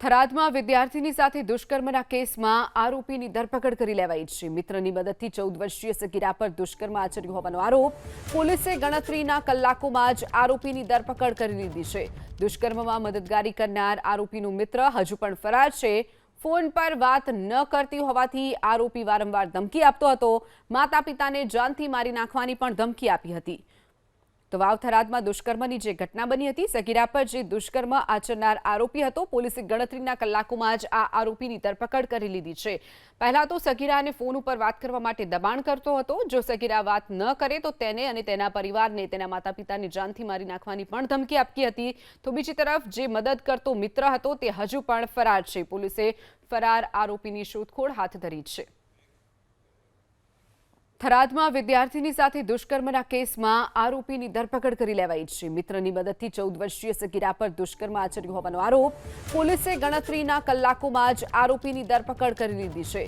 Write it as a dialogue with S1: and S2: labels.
S1: થરાદમાં વિદ્યાર્થીની સાથે દુષ્કર્મના કેસમાં આરોપીની ધરપકડ કરી લેવાઈ છે। મિત્રની મદદથી 14 વર્ષીય સગીરા પર દુષ્કર્મ આચર્યું હોવાનો આરોપ પોલીસે ગણતરીના કલાકોમાં જ આરોપીની ધરપકડ કરી લીધી છે। દુષ્કર્મમાં મદદગારી કરનાર આરોપીનો મિત્ર હજુ પણ ફરાર છે। ફોન પર વાત ન કરતી હોવાથી આરોપી વારંવાર ધમકી આપતો હતો। માતા પિતાને જાનથી મારી નાખવાની પણ ધમકી આપી હતી। તો વાવ થરાદમાં દુષ્કર્મની જે ઘટના બની હતી, સગીરા પર જે દુષ્કર્મ આચરનાર આરોપી હતો, પોલીસે ગણતરીના કલાકોમાં જ આ આરોપીની ધરપકડ કરી લીધી છે। પહેલા તો સગીરાને ફોન ઉપર વાત કરવા માટે દબાણ કરતો હતો। જો સગીરા વાત ન કરે તો તેને અને તેના પરિવારને, તેના માતા પિતાને જાનથી મારી નાખવાની પણ ધમકી આપી હતી। તો બીજી તરફ જે મદદ કરતો મિત્ર હતો તે હજુ પણ ફરાર છે। પોલીસે ફરાર આરોપીની શોધખોળ હાથ ધરી છે। થરાદમાં વિદ્યાર્થીની સાથે દુષ્કર્મના કેસમાં આરોપીની ધરપકડ કરી લેવાઈ છે। મિત્રની મદદથી 14 વર્ષીય સગીરા પર દુષ્કર્મ આચર્યું હોવાનો આરોપ પોલીસે ગણતરીના કલાકોમાં જ આરોપીની ધરપકડ કરી લીધી છે।